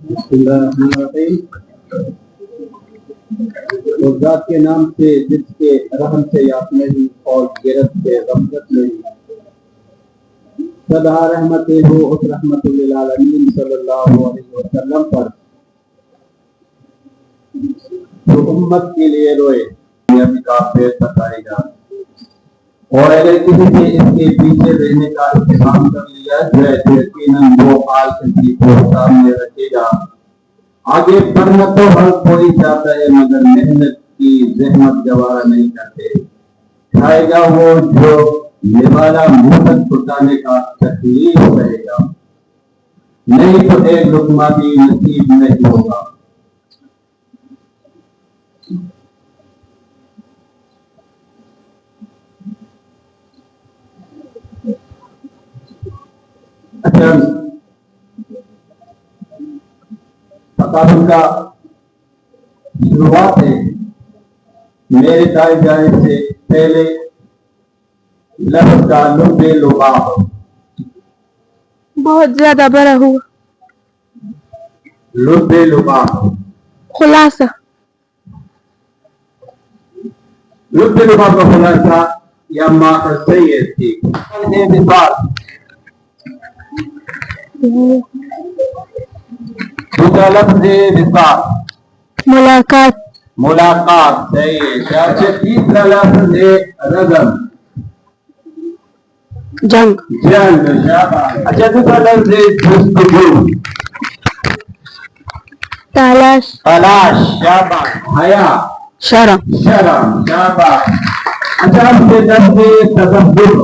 بسم اللہ الرحمن الرحیم۔ اس ذات کے نام سے جس کے رحم سے یاف نہیں اور غیرت سے غفلت نہیں، سدا رحمت ہو اس رحمت للعالمین صلی اللہ علیہ وسلم پر جو امت کے لیے روئے یا بھی کافر بتائے گا، اور اگر کسی نے اس کے پیچھے رہنے کا انتظام کر لیا جو یقیناً وہ حال کسی کو سامنے رکھے گا۔ آگے بڑھنا تو ہر کوئی چاہتا ہے مگر محنت کی زحمت گوارا نہیں کرتے۔ کھائے گا وہ جو نوالا منہ تک پہنچانے کا تکلیف رہے گا، نہیں تو ایک لقمہ بھی نصیب نہیں ہوگا۔ اچھا، تقابل کا شروعات ہے میرے دائیں جانے سے پہلے لفظ کا لب لباب بہت زیادہ بڑا ہوا۔ لب لباب خلاصہ لب لباب کا خلاصہ یا ماں سید تھی۔ دوسرا لفظ وصال، ملاقات ملاقات صحیح۔ تیسرا لفظ رزم، جنگ جنگ شاباش۔ اچھا، دوسرا لفظ جستجو، تلاش تلاش شاباش۔ حیا، شرم شرم شاباش۔ اچھا، اب سے لفظ تصور،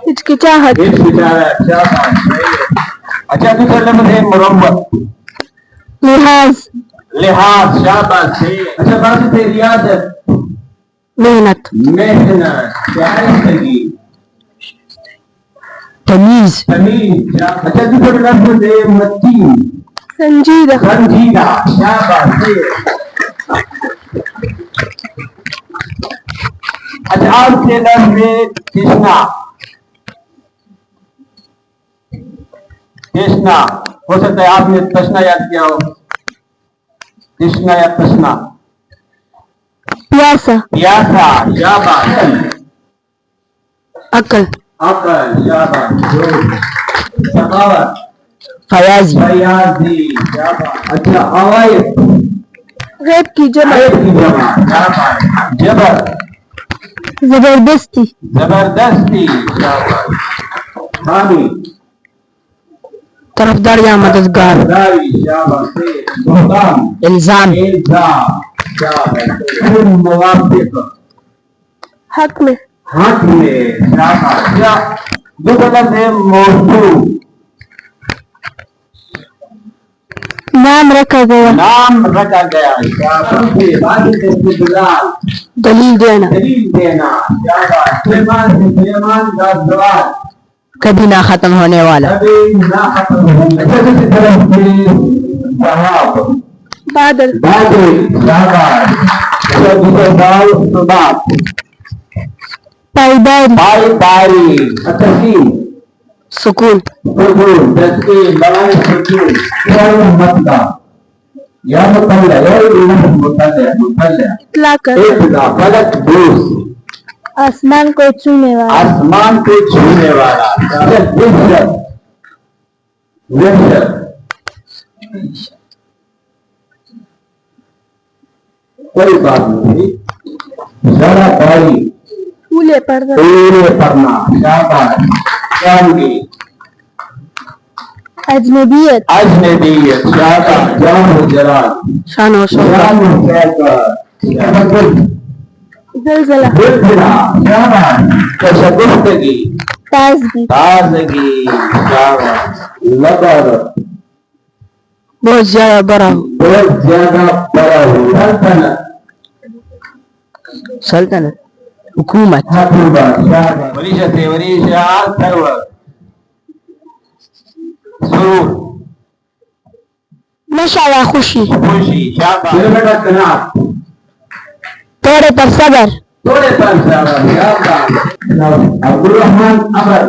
ہچکچاہٹ ہچکچاہٹ شاباش صحیح۔ اچھا، دوسرا لفظ ہے مروت، لحاظ لحاظ شاباش صحیح۔ اچھا، بات ہے ریاضت، محنت محنت، شائستگی، تمیز تمیز شاباش۔ اچھا، دوسرا لفظ ہے متین، سنجیدہ سنجیدہ شاباش صحیح۔ اچھا، آپ سے لفظ ہے تشنا، تشنا ہو سکتا ہے آپ نے تشنا یاد کیا ہو، تشنا یا تشنا، پیاسا پیاسا شاباش۔ عقل عقل شاباش۔ سخاوت، فیاضی فیاضی شاباش۔ اچھا، عوائد، غیب کی جمع عیب کی جمع شاباش۔ جبر، زبردستی زبردستی شاباش۔ حامی، طرفدار یا مددگار داری شاباش۔ بہتان، الزام الزام شاباش۔ موافق، حق میں حق میں شاباش۔ دوسرا لفظ ہے موضوع، نام رکھا گیا نام رکھا گیا شاباش۔ واجب استدلال، دلیل دینا دلیل دینا شاباش۔ سلیمان کا زوال، کبھی نہ ختم ہونے والا کبھی نہ ختم ہونے والا۔ صحاب، بادل بادل شاباش۔ دوسرا دال ثبات، پائیداری پائیداری۔ تسکین، سکون سکون، تسکین بلائے سکون۔ مطلع یا مطلع یا مطلع، مطلع اطلاق اطلاع، فلک دوس، آسمان کو چھونے والا آسمان کو چھونے والا۔ وحشت، وحشت کوئی بات نہیں۔ ذرا بھائی، پھولے پردہ پورے پڑھنا شاباش۔ جانگی، اجنبیت اجنبیت شاباش۔ جان و جلال، شان و شوکت جان و شوکت۔ زلزلہ زلزلہ شاباش۔ شگفتگی، تازگی تازگی شاباش۔ لبر، بہت زیادہ بڑا ہو بہت زیادہ بڑا ہو۔ سلطنت، سلطنت حکومت حکومت شاباش۔ وریشت، وریشہ سرور، سرور، نشہ یا خوشی خوشی شاباش۔ کلمہ کنات، تھوڑے پر صبر تھوڑے پر شاباش شاباش۔ عبد الرحمن ابر،